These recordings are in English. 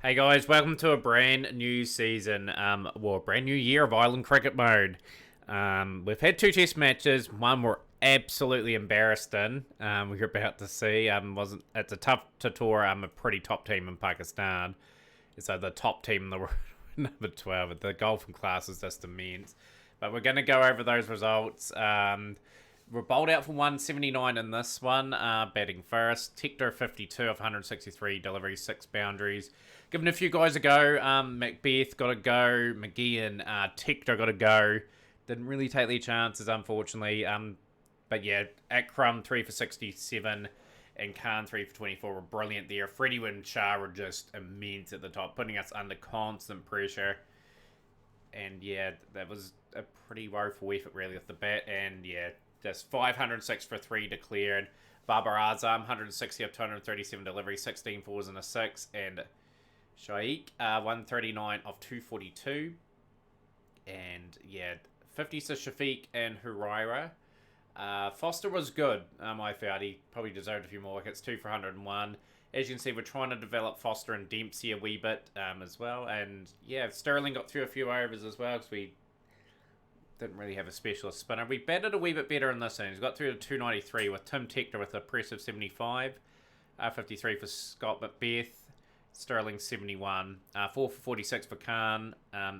Hey guys, welcome to a brand new season, brand new year of Island Cricket Mode. We've had two test matches, one we're absolutely embarrassed in, we're about to see. It's a tough tour, a pretty top team in Pakistan. So the top team in the world, number 12, the golfing class is just immense. But we're going to go over those results. We're bowled out for 179 in this one. Batting first, Tector 52 of 163 deliveries, 6 boundaries. Giving a few guys a go. Macbeth got a go. McGee and Tector got a go. Didn't really take their chances, unfortunately. But yeah, Akram 3 for 67 and Khan 3 for 24 were brilliant there. Freddie and Shah were just immense at the top, putting us under constant pressure. And yeah, that was a pretty woeful effort really off the bat. And yeah, just 506 for 3 declared. Babar Azam, 160 of 237 deliveries, 16 fours and a 6. And Shaikh, 139 of 242. And yeah, 50s to Shafiq and Huraira. Foster was good, I felt. He probably deserved a few more wickets, 2 for 101. As you can see, we're trying to develop Foster and Dempsey a wee bit as well. And yeah, Sterling got through a few overs as well because we didn't really have a specialist spinner. We batted a wee bit better in this innings. Got through to 293 with Tim Tector with a impressive 75. 53 for Scott Macbeth. Sterling 71. 4 for 46 for Khan.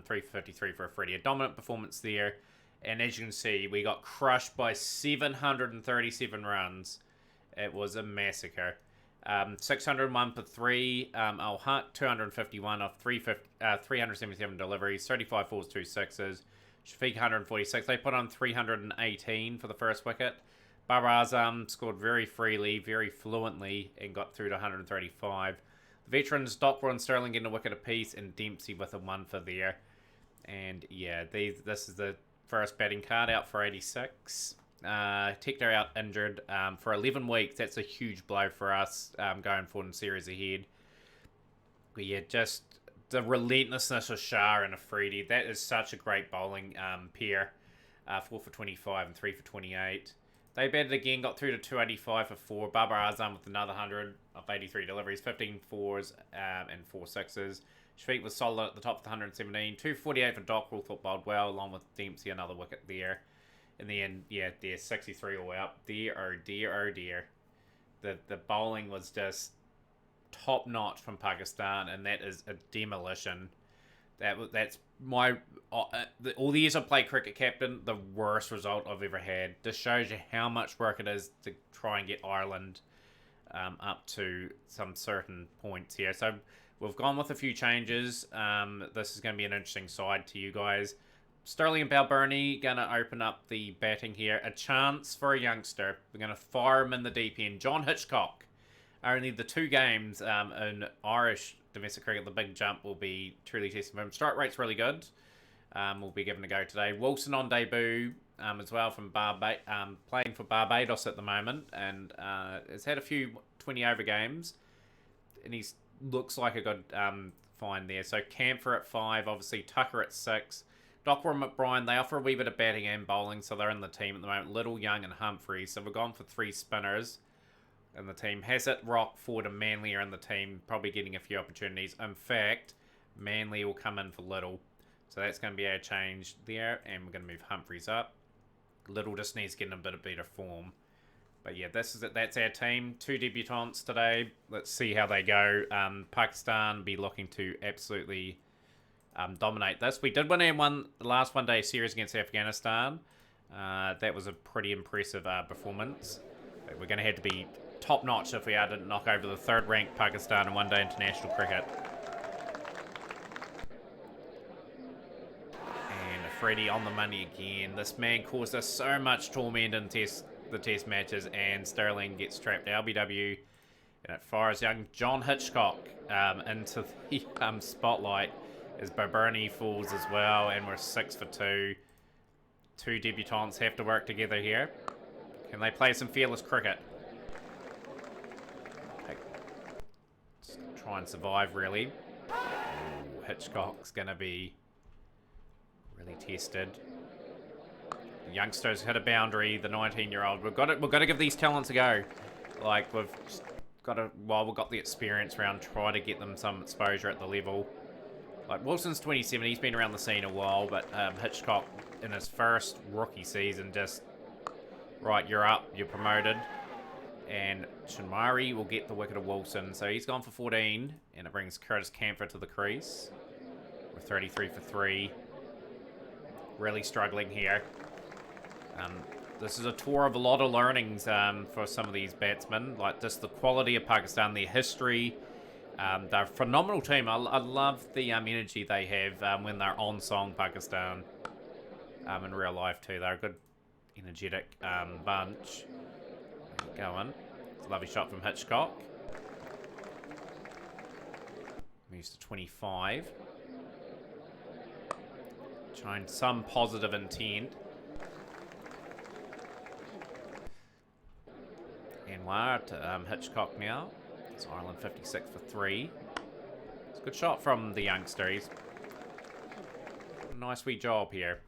3 for 53 for Freddie. A dominant performance there. And as you can see, we got crushed by 737 runs. It was a massacre. 601 for 3. Al Hunt 251 off 377 deliveries. 35 fours, 2 sixes. Shafiq 146. They put on 318 for the first wicket. Babar Azam scored very freely, very fluently, and got through to 135. The veterans, Dockwell and Sterling getting a wicket apiece, and Dempsey with a 1 for there. And yeah, this is the first batting card out for 86. Tector out injured for 11 weeks. That's a huge blow for us going forward in series ahead. But yeah, just the relentlessness of Shah and Afridi. That is such a great bowling pair. 4 for 25 and 3 for 28. They batted again, got through to 285 for 4. Babar Azam with another 100 of 83 deliveries, 15 fours and 4 sixes. Shafiq was solid at the top of the 117. 248 for Dockwell, thought bowled well, along with Dempsey, another wicket there. In the end, yeah, they're 63 all out. Dear, oh dear, oh dear. The bowling was just top notch from Pakistan, and that is a demolition. That's my all the years I played cricket captain, the worst result I've ever had. This shows you how much work it is to try and get Ireland up to some certain points here. So we've gone with a few changes. This is going to be an interesting side to you guys. Sterling and Balbirnie going to open up the batting here. A chance for a youngster. We're going to fire him in the deep end. John Hitchcock. Only the 2 games in Irish domestic cricket, the big jump will be truly testing for him. Strike rate's really good. We'll be given a go today. Wilson on debut as well from playing for Barbados at the moment, and has had a few 20-over games, and he looks like a good find there. So Camphor at 5, obviously Tucker at 6. Dockwell and McBride, they offer a wee bit of batting and bowling, so they're in the team at the moment. Little, Young and Humphrey. So we've gone for 3 spinners in the team. Hassett, Rock, Ford and Manley are in the team, probably getting a few opportunities. In fact, Manley will come in for Little. So that's going to be our change there, and we're going to move Humphreys up. Little just needs getting a bit of better form. But yeah, this is it. That's our team. 2 debutants today. Let's see how they go. Pakistan be looking to absolutely dominate this. We did win the last one-day series against Afghanistan. That was a pretty impressive performance. But we're going to have to be top-notch if we are to knock over the 3rd-ranked Pakistan in one-day international cricket. And Freddie on the money again. This man caused us so much torment in the test matches, and Sterling gets trapped LBW. And it fires young John Hitchcock into the spotlight as Balbirnie falls as well, and we're 6 for 2. 2 debutants have to work together here. Can they play some fearless cricket? Just try and survive, really. Ooh, Hitchcock's going to be really tested. The youngsters hit a boundary, the 19-year-old. We've got to give these talents a go. Like, we've while we've got the experience around, try to get them some exposure at the level. Like Wilson's 27, he's been around the scene a while, but Hitchcock in his first rookie season just, right, you're up, you're promoted. And Shinmari will get the wicket of Wilson. So he's gone for 14, and it brings Curtis Campher to the crease. We're 33 for 3. Really struggling here. This is a tour of a lot of learnings for some of these batsmen. Like just the quality of Pakistan, their history. They're a phenomenal team. I love the energy they have when they're on song, Pakistan. In real life too. They're a good, energetic bunch. Going. It's a lovely shot from Hitchcock. Moves to 25. Showing some positive intent. Anwar to Hitchcock now. It's Ireland 56 for 3. It's a good shot from the youngster. He's a nice wee job here.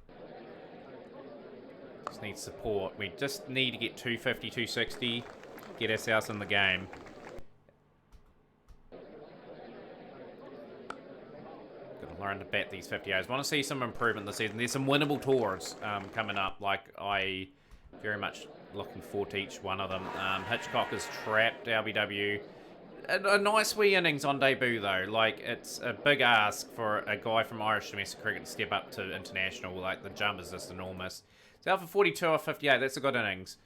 Just need support. We just need to get 250, 260. Get ourselves in the game. Gotta learn to bat these 50 Os. Want to see some improvement this season. There's some winnable tours coming up. Like, I very much looking forward to each one of them. Hitchcock has trapped LBW. A nice wee innings on debut, though. Like, it's a big ask for a guy from Irish domestic cricket to step up to international. Like, the jump is just enormous. He's out for 42 or 58. That's a good innings.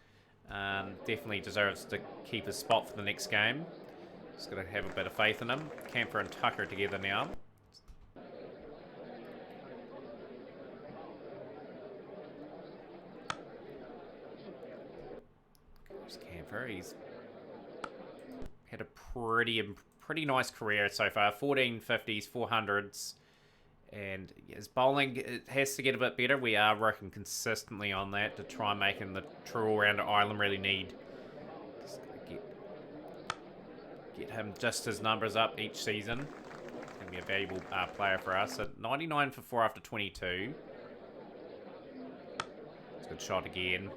Definitely deserves to keep his spot for the next game. Just got to have a bit of faith in him. Campher and Tucker together now. There's Campher. He's had a pretty nice career so far. 14 50s, 400s. And his bowling, it has to get a bit better. We are working consistently on that to try and make him the true all-rounder Ireland really need. Just gonna get him just his numbers up each season. Going to be a valuable player for us. At 99 for 4 after 22. It's a good shot again.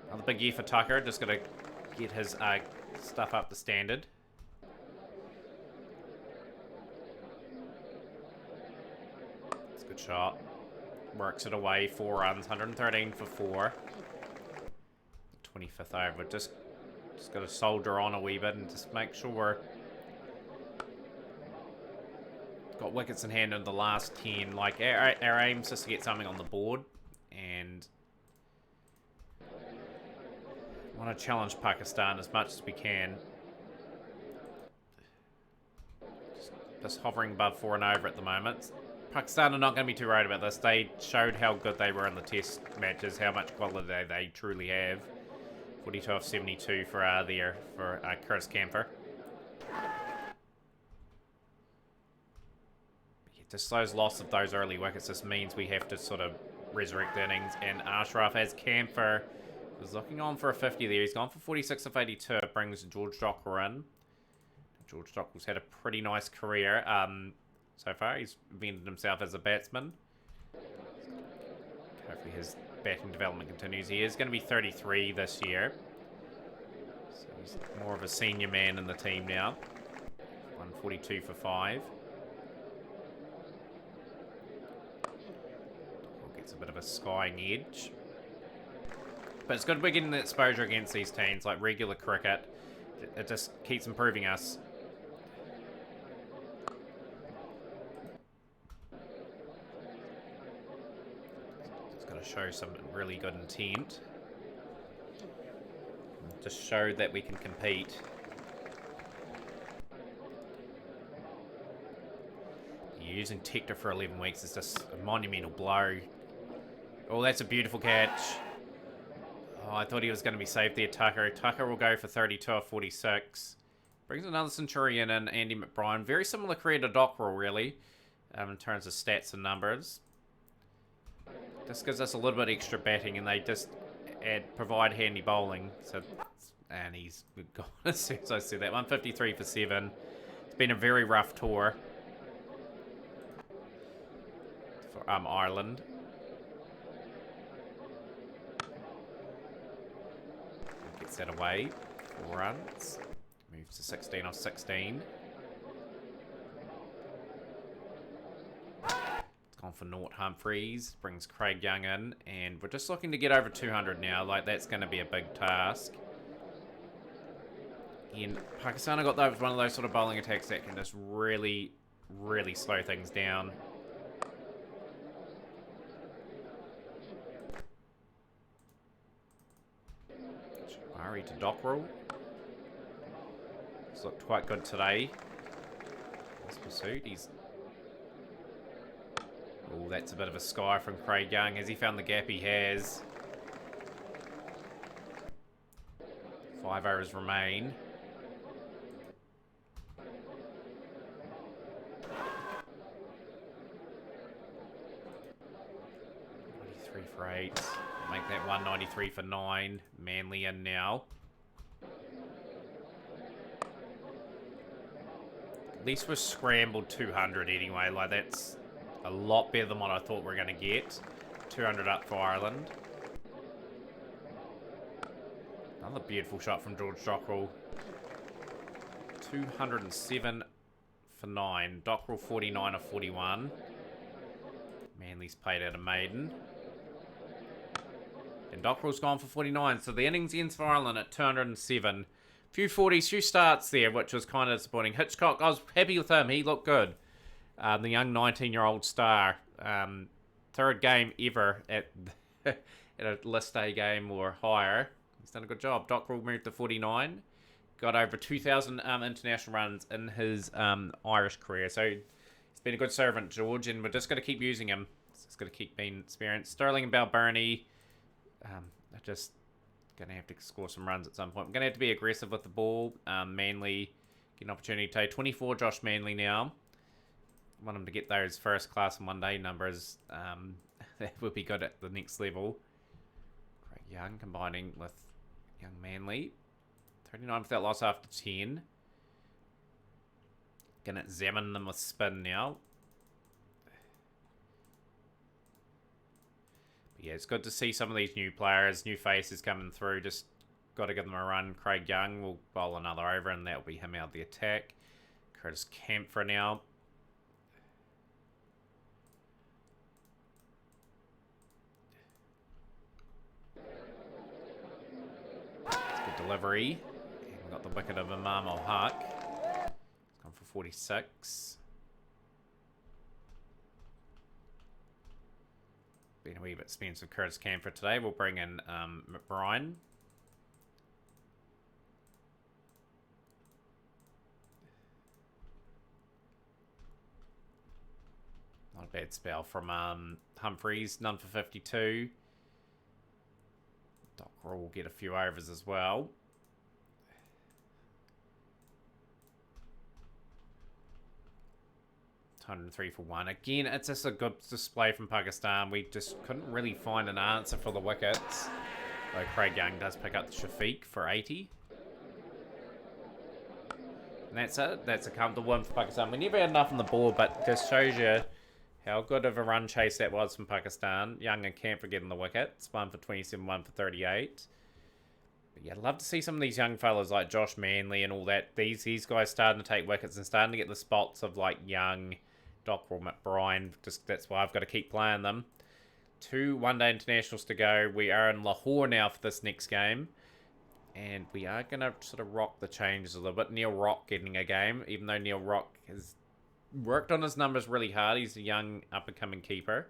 Another big year for Tucker. Just got to get his stuff up to standard. Good shot. Works it away. 4 runs. 113 for 4. 25th over. Just got to soldier on a wee bit and just make sure we're got wickets in hand in the last 10. Like, our aim's just to get something on the board. And want to challenge Pakistan as much as we can. Just hovering above 4 and over at the moment. Pakistan are not going to be too worried about this. They showed how good they were in the test matches, how much quality they truly have. 42 off 72 for Curtis Campher. Just those loss of those early wickets just means we have to sort of resurrect the innings. And Ashraf, as Campher was looking on for a 50 there. He's gone for 46 of 82. It brings George Docker in. George Docker's had a pretty nice career. So far, he's invented himself as a batsman. Hopefully his batting development continues. He is going to be 33 this year. So he's more of a senior man in the team now. 142 for 5. Gets a bit of a skying edge. But it's good we're getting the exposure against these teams, like regular cricket. It just keeps improving us. Show some really good intent. Just show that we can compete. Using Tector for 11 weeks is just a monumental blow. Oh, that's a beautiful catch. Oh, I thought he was going to be safe there, Tucker. Tucker will go for 32 or 46. Brings another Centurion in, Andy McBride. Very similar career to Dockrell, really, in terms of stats and numbers. This gives us a little bit extra batting, and they just provide handy bowling. So, and he's gone as soon as I said that. 153 for 7. It's been a very rough tour for Ireland. Gets that away. 4 runs. Moves to 16 off 16. It's gone for Nort Humphreys. Brings Craig Young in. And we're just looking to get over 200 now. Like, that's going to be a big task. And Pakistan have got one of those sort of bowling attacks that can just really, really slow things down. Murray to Dockrell. He's looked quite good today. This pursuit, he's... Oh, that's a bit of a sky from Craig Young. Has he found the gap? He has. 5 overs remain. For 8. Make that 193 for 9. Manly in now. At least we're scrambled 200 anyway. Like, that's a lot better than what I thought we were going to get. 200 up for Ireland. Another beautiful shot from George Dockrell. 207 for 9. Dockrell 49 of 41. Manly's played out a maiden. And Dockrell's gone for 49. So the innings ends for Ireland at 207. Few 40s, few starts there, which was kind of disappointing. Hitchcock, I was happy with him. He looked good. The young 19-year-old star. Third game ever at a list A game or higher. He's done a good job. Dockrell moved to 49. Got over 2,000 international runs in his Irish career. So he's been a good servant, George, and we're just going to keep using him. It's going to keep being experienced. Sterling and Balbirnie. They're just going to have to score some runs at some point. I'm going to have to be aggressive with the ball. Manly get an opportunity to take 24 Josh Manley now. Want him to get those first class and one day numbers. That would be good at the next level. Craig Young combining with young Manley. 39 for that loss after 10. Going to examine them with spin now. Yeah, it's good to see some of these new players, new faces coming through. Just got to give them a run. Craig Young will bowl another over, and that'll be him out of the attack. Curtis Campher now. It's good delivery. And we've got the wicket of Imam Ul Haq. It's gone for 46. Been a wee bit spent with Curtis Campher today. We'll bring in McBride. Not a bad spell from Humphreys. None for 52. Dockrell will get a few overs as well. $103 for 1. Again, it's just a good display from Pakistan. We just couldn't really find an answer for the wickets. Though Craig Young does pick up the Shafiq for 80. And that's it. That's a comfortable win for Pakistan. We never had enough on the board, but just shows you how good of a run chase that was from Pakistan. Young and Campher getting the wickets. 1 for 27, 1 for 38. But yeah, I'd love to see some of these young fellas like Josh Manley and all that. These guys starting to take wickets and starting to get the spots of like Young, Dockrell, McBride. Just that's why I've got to keep playing them. 2 one-day internationals to go. We are in Lahore now for this next game. And we are going to sort of rock the changes a little bit. Neil Rock getting a game, even though Neil Rock has worked on his numbers really hard. He's a young up-and-coming keeper.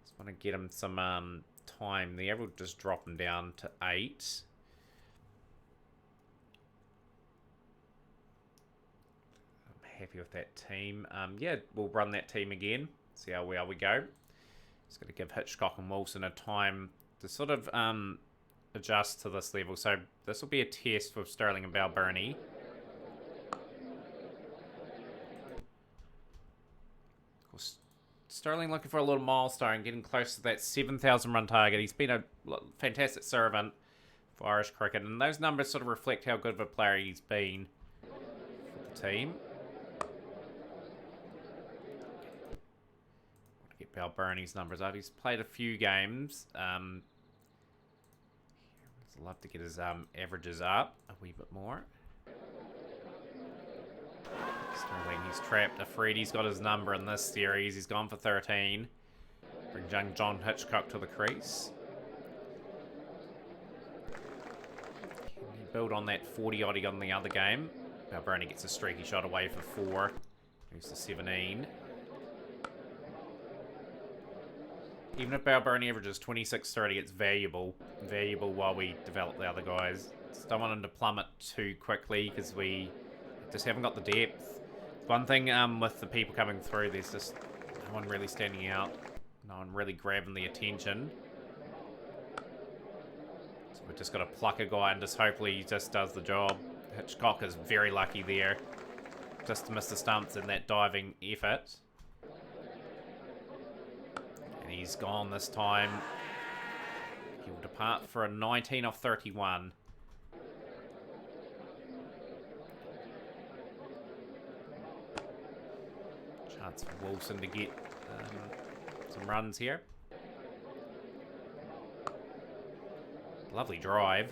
Just want to get him some time there. We'll just drop him down to 8. Happy with that team. Yeah, we'll run that team again. See how well we go. Just going to give Hitchcock and Wilson a time to sort of adjust to this level. So this will be a test for Sterling and Balbirnie. Of course, Sterling looking for a little milestone, getting close to that 7,000 run target. He's been a fantastic servant for Irish cricket, and those numbers sort of reflect how good of a player he's been for the team. Get Balbirnie's numbers up. He's played a few games. I'd love to get his averages up a wee bit more. Sterling, he's trapped. Afridi's got his number in this series. He's gone for 13. Brings young John Hitchcock to the crease. Can he build on that 40-odd he got in the other game? Balboni gets a streaky shot away for 4. Moves to 17. Even if Balboni averages 26-30, it's valuable. Valuable while we develop the other guys. Just don't want him to plummet too quickly because we just haven't got the depth. One thing with the people coming through, there's just no one really standing out. No one really grabbing the attention. So we've just got to pluck a guy and just hopefully he just does the job. Hitchcock is very lucky there. Just to miss the stumps in that diving effort. And he's gone this time. He'll depart for a 19 off 31. Chance for Wilson to get some runs here. Lovely drive.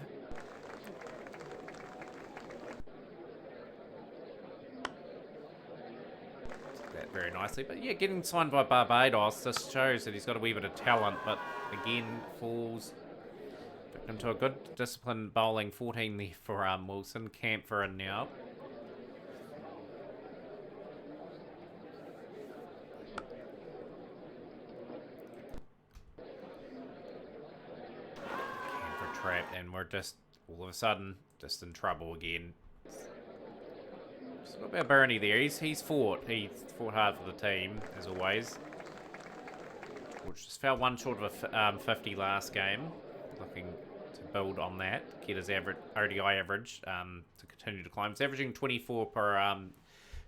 That very nicely. But yeah, getting signed by Barbados just shows that he's got a wee bit of talent, but again falls victim to a good disciplined bowling. 14 there for Wilson. Camphor in now. Trapped, and we're just all of a sudden just in trouble again. What about Bernie there? He's fought hard for the team as always. Which just fell one short of a 50 last game. Looking to build on that, get his average ODI average to continue to climb. He's averaging 24 per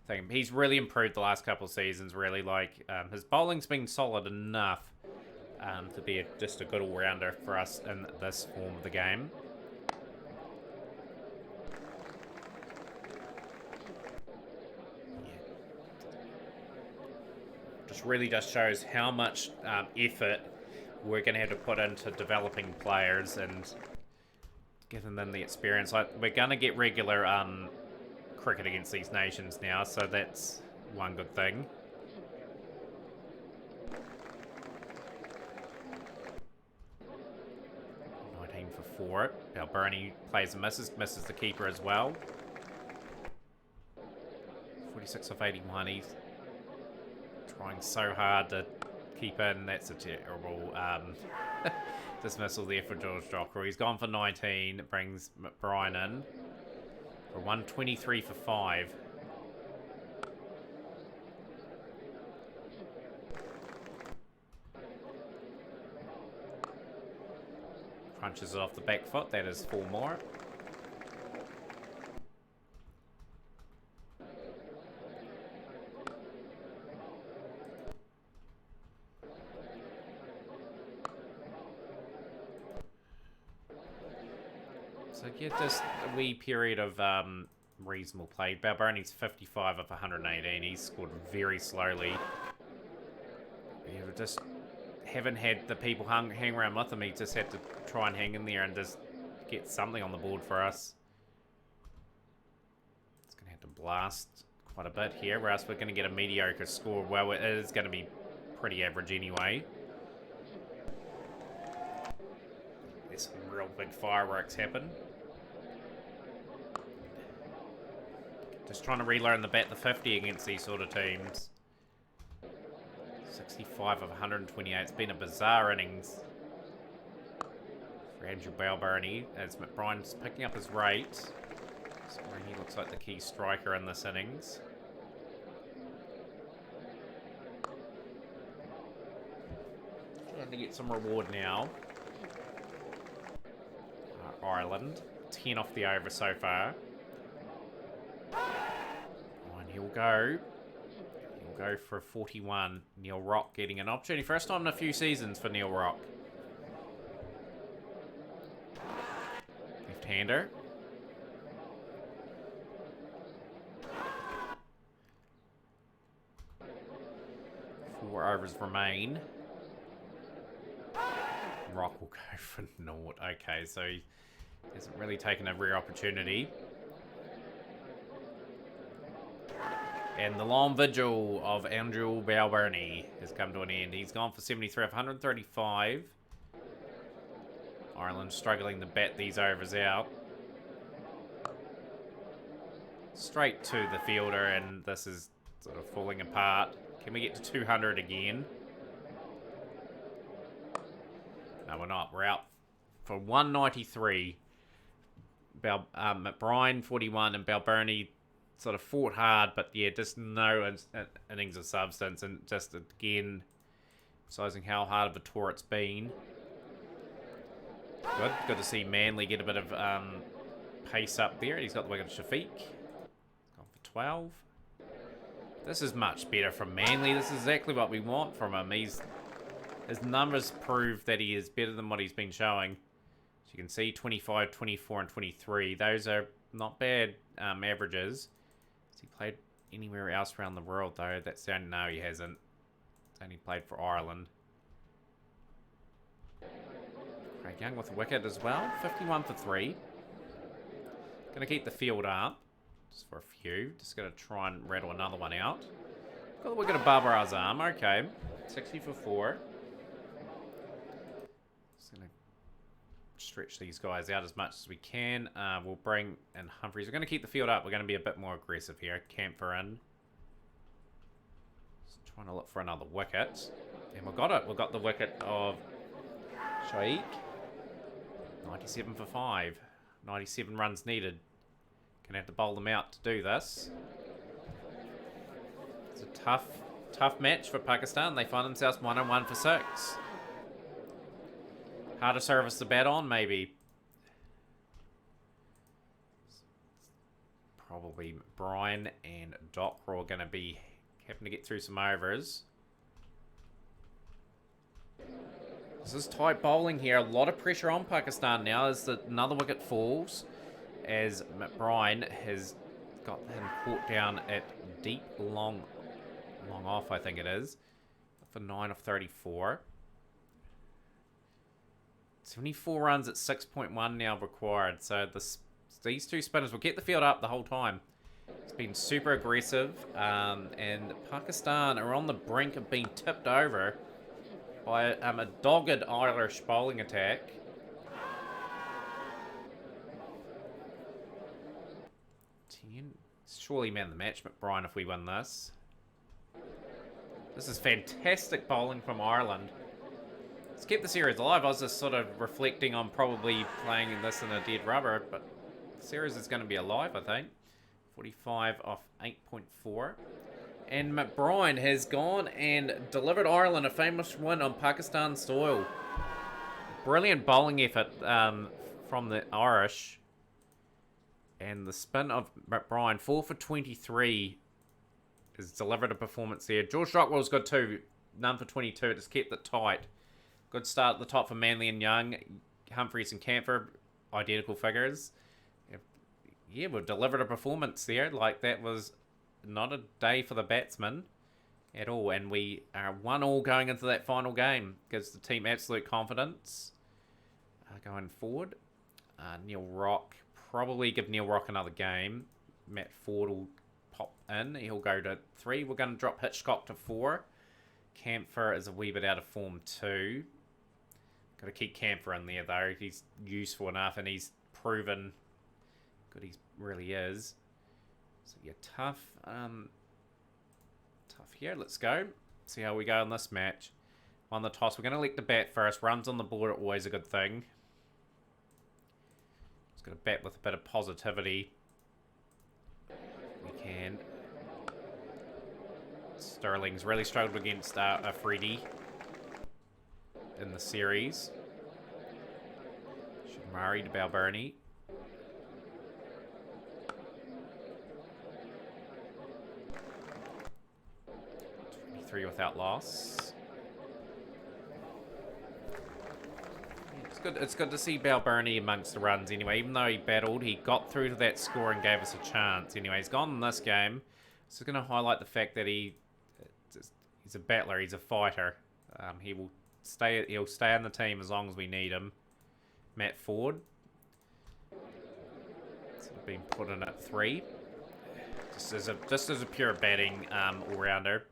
thing. He's really improved the last couple of seasons. Really, like his bowling's been solid enough. To be just a good all-rounder for us in this form of the game. Yeah. Just really just shows how much effort we're going to have to put into developing players and giving them the experience. Like, we're going to get regular cricket against these nations now, so that's one good thing. 4. Balboni plays and misses the keeper as well. 46 off 81. He's trying so hard to keep in. That's a terrible dismissal there for George Dockery. He's gone for 19. It brings McBride in for 123 for 5. Punches it off the back foot. That is 4 more. So get just a wee period of reasonable play. Balboni's 55 of 118. He's scored very slowly. We just haven't had the people hang around with him. He just had to try and hang in there and just get something on the board for us. It's going to have to blast quite a bit here, or else we're going to get a mediocre score. Well, it is going to be pretty average anyway. There's some real big fireworks happen. Just trying to relearn the bat the 50 against these sort of teams. 65 of 128. It's been a bizarre innings for Andrew Balboni as McBride's picking up his rate. So he looks like the key striker in this innings. Trying to get some reward now. Ireland, 10 off the over so far. And he'll go for 41. Neil Rock getting an opportunity. First time in a few seasons for Neil Rock. Left-hander. Four overs remain. Rock will go for naught. Okay, so he hasn't really taken a rare opportunity. And the long vigil of Andrew Balbirnie has come to an end. He's gone for 73 of 135. Ireland struggling to bat these overs out. Straight to the fielder, and this is sort of falling apart. Can we get to 200 again? No, we're not. We're out for 193. McBride 41 and Balbirnie sort of fought hard, but yeah, just no innings of substance, and just again emphasising how hard of a tour it's been. Good to see Manly get a bit of pace up there. He's got the wicket of Shafiq. Gone for 12. This is much better from Manly. This is exactly what we want from him. His numbers prove that he is better than what he's been showing. As you can see, 25, 24, and 23. Those are not bad averages. Has he played anywhere else around the world, though? No, he hasn't. He's only played for Ireland. Craig Young with a wicket as well. 51 for 3. Going to keep the field up. Just for a few. Just going to try and rattle another one out. Got the wicket of Babar Azam. Okay. 60 for 4. Just going to stretch these guys out as much as we can. We'll bring in Humphries. We're going to keep the field up. We're going to be a bit more aggressive here. Camphor in. Just trying to look for another wicket. And we got it. We got the wicket of Shaikh. 97 for 5. 97 runs needed. Gonna have to bowl them out to do this. It's a tough match for Pakistan. They find themselves 101 for 6. Harder service to bat on, maybe. Probably Brian and Dockrell are going to be having to get through some overs. This is tight bowling here. A lot of pressure on Pakistan now as another wicket falls. As McBride has got him caught down at deep, long off, I think it is. For 9 of 34. 74 runs at 6.1 now required. So these two spinners will get the field up the whole time. It's been super aggressive. And Pakistan are on the brink of being tipped over by a dogged Irish bowling attack. Surely man the match, McBride, if we win this. This is fantastic bowling from Ireland. Let's keep the series alive. I was just sort of reflecting on probably playing this in a dead rubber, but the series is going to be alive, I think. 45 off 8.4. And McBride has gone and delivered Ireland a famous win on Pakistan soil. Brilliant bowling effort from the Irish. And the spin of McBride, 4 for 23, has delivered a performance there. George Dockwell's got 2, none for 22. Just kept it tight. Good start at the top for Manly and Young. Humphries and Camphor, identical figures. Yeah, we've delivered a performance there. Like, that was not a day for the batsmen at all. And we are 1-1 going into that final game. Gives the team absolute confidence going forward. Neil Rock. Probably give Neil Rock another game. Matt Ford will pop in. He'll go to 3. We're going to drop Hitchcock to 4. Camphor is a wee bit out of form too. Got to keep Camphor in there though. He's useful enough and he's proven good he really is. So yeah, tough here. Let's go. See how we go in this match. Won the toss. We're going to elect the bat first. Runs on the board are always a good thing. Just got to bat with a bit of positivity. We can. Sterling's really struggled against Afridi in the series. Murray to Balbirnie. 23 without loss. It's good to see Balbirnie amongst the runs anyway. Even though he battled, he got through to that score and gave us a chance. Anyway, he's gone in this game. This is going to highlight the fact that he's a battler. He's a fighter. He'll stay on the team as long as we need him. Matt Ford. Been put in at 3. Just as a pure batting all-rounder.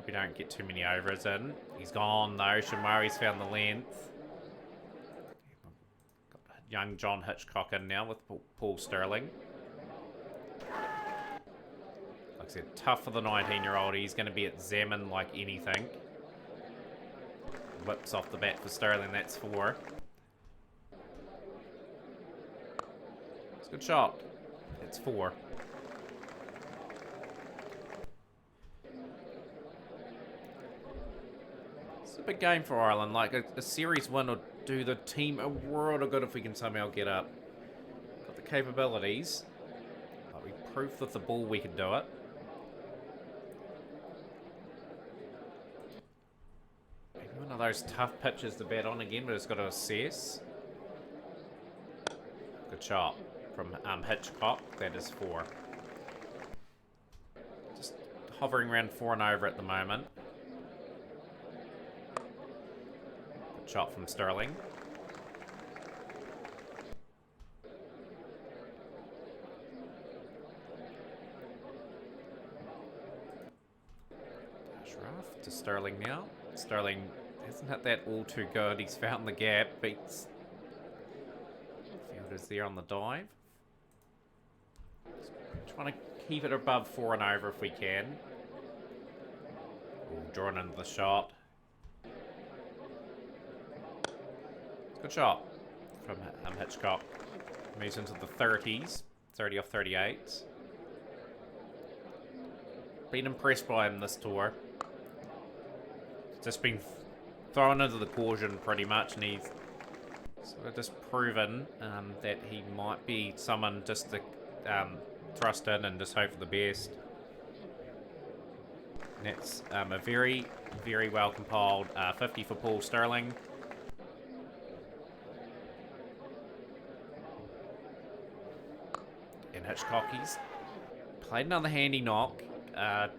We don't get too many overs in. He's gone though. Shamari's found the length. Got young John Hitchcock in now with Paul Stirling. Like I said, tough for the 19-year-old. He's going to be examined like anything. Whips off the bat for Stirling. That's 4. It's a good shot. It's 4. It's a big game for Ireland. Like a series win would do the team a world of good if we can somehow get up. Got the capabilities. But we proved with the ball we can do it. One of those tough pitches to bat on again, but it's got to assess. Good shot from Hitchcock. That is 4. Just hovering around 4 and over at the moment. Good shot from Stirling. Dash rough to Stirling now. Stirling hasn't hit that all too good. He's found the gap. Beats fielders there on the dive. Just trying to keep it above 4 and over if we can. Ooh, drawn into the shot. Good shot from Hitchcock. Moves into the 30s. 30 off 38. Been impressed by him this tour. Just been thrown into the caution pretty much, and he's sort of just proven that he might be someone just to thrust in and just hope for the best. And that's a very, very well compiled 50 for Paul Stirling. And Hitchcock, he's played another handy knock.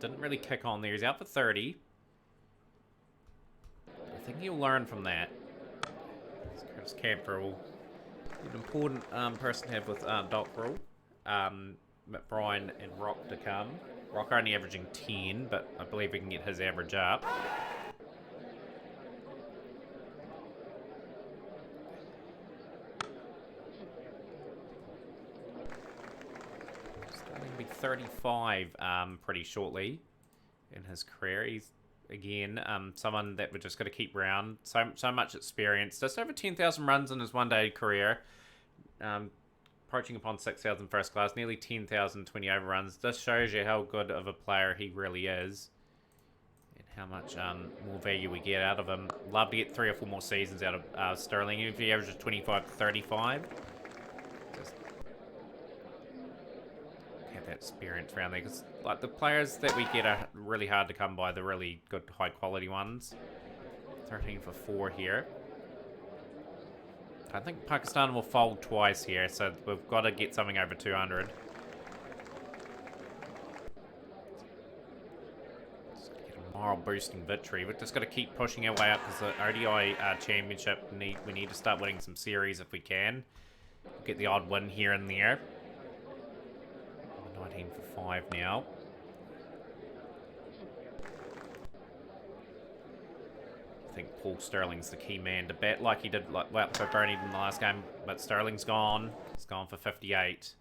Didn't really kick on there. He's out for 30. I think he'll learn from that. Curtis Camperall, an important person to have with Dockrell, McBride and Rock to come. Rock only averaging 10, but I believe we can get his average up. Starting to be 35 pretty shortly in his career. He's again, someone that we're just going to keep around. So much experience. Just over 10,000 runs in his one-day career. Approaching upon 6,000 first class. Nearly 10,000 20 overruns. This shows you how good of a player he really is. And how much more value we get out of him. Love to get 3 or 4 more seasons out of Stirling. Even if he averages 25 to 35. Just have that experience around there. Because like the players that we get are really hard to come by. The really good high quality ones. 13 for 4 here. I think Pakistan will fold twice here, so we've got to get something over 200. Just get a moral boosting victory. We've just got to keep pushing our way up because the ODI Championship, we need to start winning some series if we can. Get the odd win here and there. 19 for 5 now. I think Paul Stirling's the key man to bat like he did for Bernie in the last game, but Stirling's gone. He's gone for 58.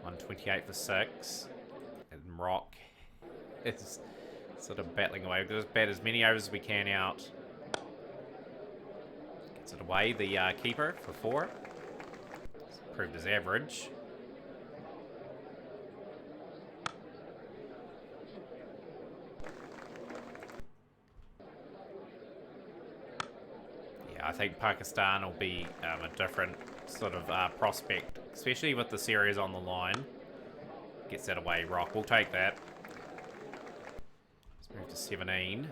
128 for 6. And Rock is sort of battling away. We've got to bat as many overs as we can out. Gets it away, the keeper for 4. He's improved his average. I think Pakistan will be a different sort of prospect, especially with the series on the line. Gets that away, Rock. We'll take that. Let's move to 17.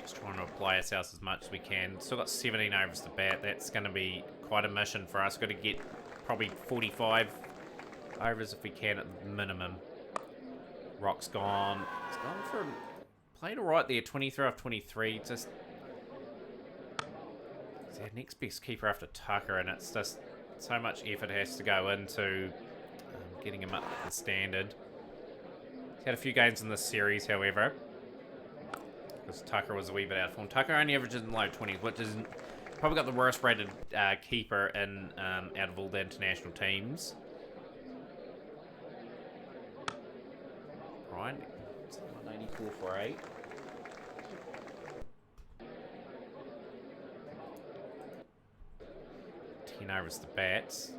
Just trying to apply ourselves as much as we can. Still got 17 overs to bat. That's going to be quite a mission for us. Got to get probably 45 overs if we can at the minimum. Rock's gone. He's gone for... Played alright there. 23 off 23. Just He's our next best keeper after Tucker, and it's just so much effort has to go into getting him up to the standard. He's had a few games in this series, however, because Tucker was a wee bit out of form. Tucker only averages in the low 20s, which is probably got the worst rated keeper in out of all the international teams. Right, 184 for 8. Overs the bats.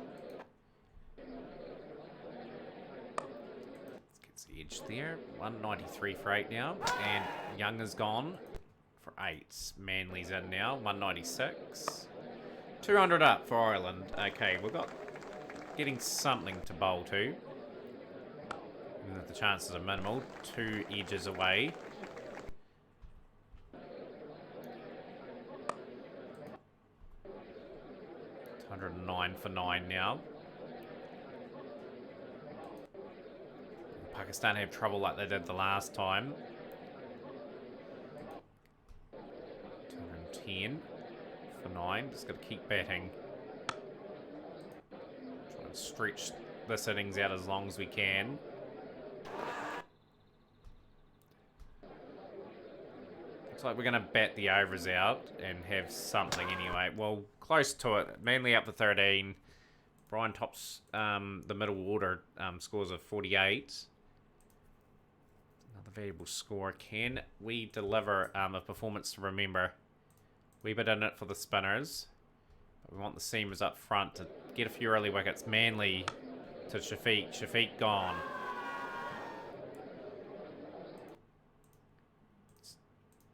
Gets the edge there. 193 for 8 now. And Young is gone for 8. Manly's in now. 196. 200 up for Ireland. Okay, we've got getting something to bowl to. Even if the chances are minimal. 2 edges away. 109 for 9 now. Pakistan have trouble like they did the last time. 210 for 9. Just got to keep batting. Try and stretch this innings out as long as we can. Looks like we're going to bat the overs out and have something anyway. Well, close to it. Manly up to 13. Brian tops the middle order scores of 48. Another valuable score. Can we deliver a performance to remember? We bit in it for the spinners. But we want the seamers up front to get a few early wickets. Manly to Shafiq. Shafiq gone.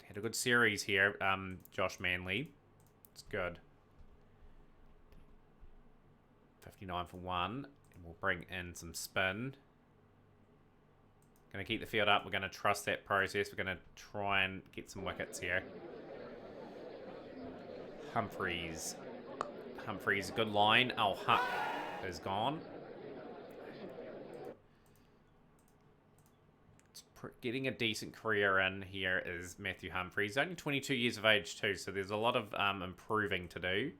Had a good series here, Josh Manley. It's good. 59 for 1. And we'll bring in some spin. Going to keep the field up. We're going to trust that process. We're going to try and get some wickets here. Humphreys. Humphreys, good line. Oh, Huck is gone. Getting a decent career in here is Matthew Humphreys. Only 22 years of age too, so there's a lot of improving to do.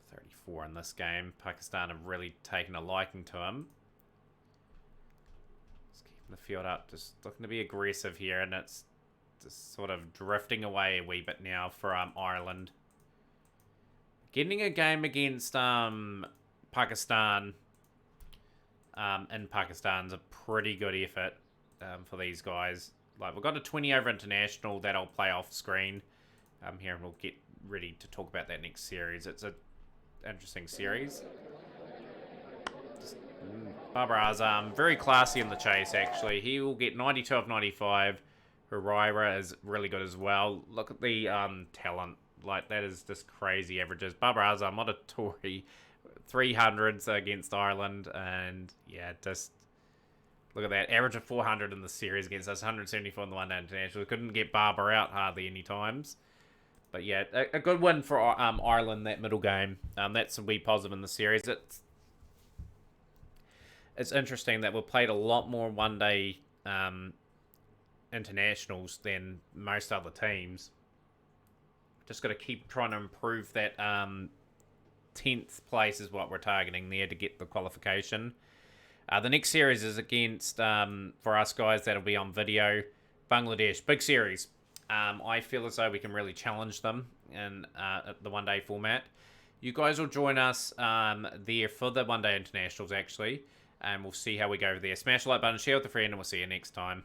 For 34 in this game. Pakistan have really taken a liking to him. Just keeping the field up, just looking to be aggressive here, and it's just sort of drifting away a wee bit now for Ireland. Getting a game against Pakistan in Pakistan's a pretty good effort for these guys. Like, we've got a 20 over international that'll play off screen here, and we'll get ready to talk about that next series. It's a interesting series. Babar Azam, very classy in the chase, actually. He will get 92 of 95. Huraira is really good as well. Look at the talent. Like, that is just crazy averages. Babar Azam, what a Tory. 300s against Ireland, and yeah, just look at that. Average of 400 in the series against us, 174 in the one-day international. Couldn't get Barber out hardly any times. But yeah, a good win for Ireland, that middle game. That's a wee positive in the series. It's interesting that we've played a lot more one-day internationals than most other teams. Just got to keep trying to improve that 10th place is what we're targeting there to get the qualification. The next series is against, for us guys, that'll be on video, Bangladesh. Big series. I feel as though we can really challenge them in the one-day format. You guys will join us there for the one-day internationals, actually, and we'll see how we go there. Smash the like button, share with a friend, and we'll see you next time.